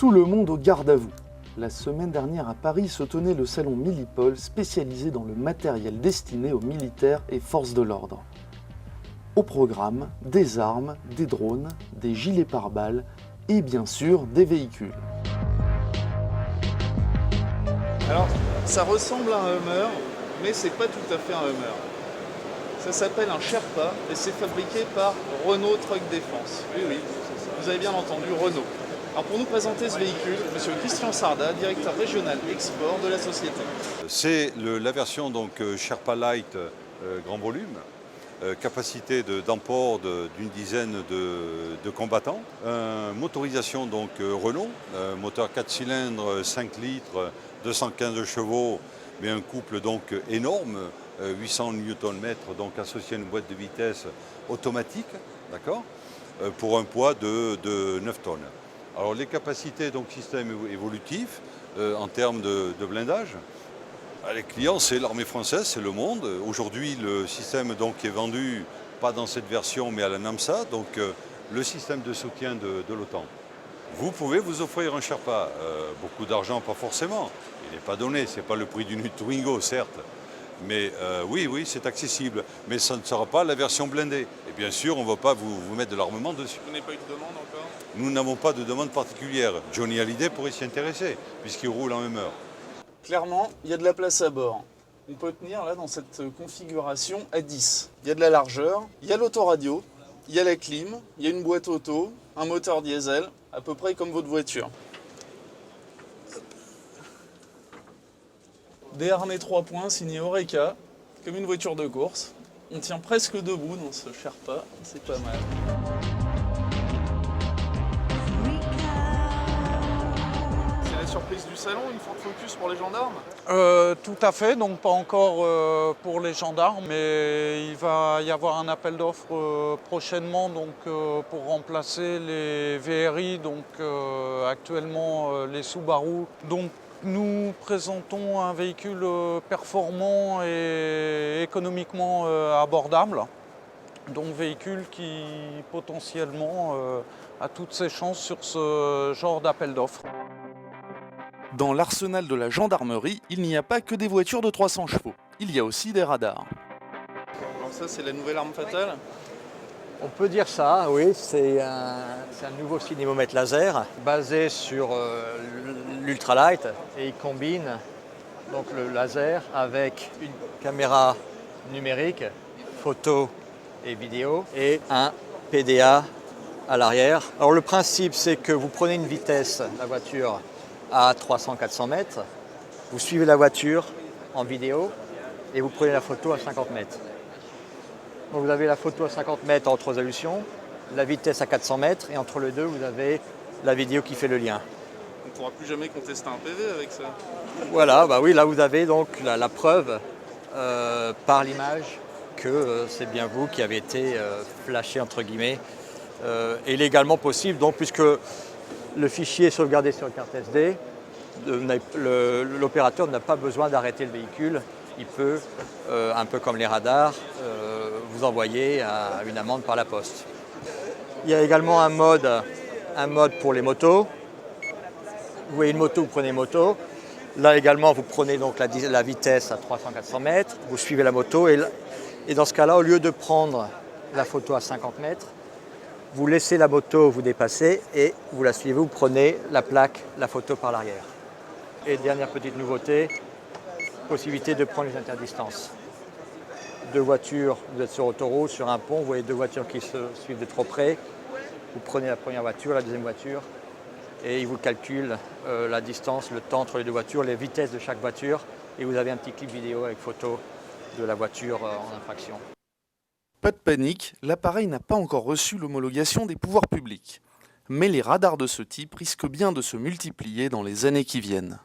Tout le monde au garde à vous. La semaine dernière à Paris se tenait le salon Millipol spécialisé dans le matériel destiné aux militaires et forces de l'ordre. Au programme, des armes, des drones, des gilets pare-balles et bien sûr des véhicules. Alors, ça ressemble à un Hummer, mais c'est pas tout à fait un Hummer. Ça s'appelle un Sherpa et c'est fabriqué par Renault Truck Défense. Oui, vous avez bien entendu, Renault. Alors pour nous présenter ce véhicule, monsieur Christian Sarda, directeur régional export de la société. C'est la version donc Sherpa Light grand volume, capacité d'emport d'une dizaine de combattants. Motorisation donc Renault, moteur 4 cylindres, 5 litres, 215 chevaux, mais un couple donc énorme, 800 Nm donc associé à une boîte de vitesse automatique, d'accord, pour un poids de 9 tonnes. Alors les capacités, donc système évolutif, en termes de blindage, les clients c'est l'armée française, c'est le monde. Aujourd'hui le système donc est vendu, pas dans cette version mais à la NAMSA, donc le système de soutien de l'OTAN. Vous pouvez vous offrir un Sherpa, beaucoup d'argent pas forcément, il n'est pas donné, c'est pas le prix d'une Twingo certes. Mais oui, c'est accessible. Mais ça ne sera pas la version blindée. Et bien sûr, on ne va pas vous mettre de l'armement dessus. Vous n'avez pas eu de demande encore? Nous n'avons pas de demande particulière. Johnny Hallyday pourrait s'y intéresser, puisqu'il roule en Hummer. Clairement, il y a de la place à bord. On peut tenir là dans cette configuration à 10. Il y a de la largeur, il y a l'autoradio, il y a la clim, il y a une boîte auto, un moteur diesel, à peu près comme votre voiture. Des harnais 3 points signés Oreca, comme une voiture de course. On tient presque debout dans ce Sherpa, c'est pas mal. C'est la surprise du salon, une Ford Focus pour les gendarmes? Tout à fait, donc pas encore pour les gendarmes, mais il va y avoir un appel d'offres prochainement donc, pour remplacer les VRI, donc actuellement les Subaru. Donc, nous présentons un véhicule performant et économiquement abordable, donc véhicule qui potentiellement a toutes ses chances sur ce genre d'appel d'offres. Dans l'arsenal de la gendarmerie, il n'y a pas que des voitures de 300 chevaux, il y a aussi des radars. Alors ça c'est la nouvelle arme fatale? On peut dire ça, oui, c'est un nouveau cinémomètre laser basé sur l'ultralight et il combine donc le laser avec une caméra numérique, photo et vidéo et un PDA à l'arrière. Alors le principe c'est que vous prenez une vitesse, la voiture, à 300-400 mètres, vous suivez la voiture en vidéo et vous prenez la photo à 50 mètres. Donc vous avez la photo à 50 mètres en haute résolution, la vitesse à 400 mètres et entre les deux vous avez la vidéo qui fait le lien. On ne pourra plus jamais contester un PV avec ça. Voilà, bah oui, là vous avez donc la preuve par l'image que c'est bien vous qui avez été flashé entre guillemets et légalement possible donc puisque le fichier est sauvegardé sur une carte SD, l'opérateur n'a pas besoin d'arrêter le véhicule. Il peut, un peu comme les radars, vous envoyer une amende par la poste. Il y a également un mode pour les motos. Vous voyez une moto, vous prenez une moto. Là également, vous prenez donc la vitesse à 300-400 mètres, vous suivez la moto et dans ce cas-là, au lieu de prendre la photo à 50 mètres, vous laissez la moto vous dépasser et vous la suivez, vous prenez la plaque, la photo par l'arrière. Et dernière petite nouveauté, possibilité de prendre les interdistances. Deux voitures, vous êtes sur autoroute, sur un pont, vous voyez deux voitures qui se suivent de trop près. Vous prenez la première voiture, la deuxième voiture, et il vous calcule la distance, le temps entre les deux voitures, les vitesses de chaque voiture, et vous avez un petit clip vidéo avec photo de la voiture en infraction. Pas de panique, l'appareil n'a pas encore reçu l'homologation des pouvoirs publics. Mais les radars de ce type risquent bien de se multiplier dans les années qui viennent.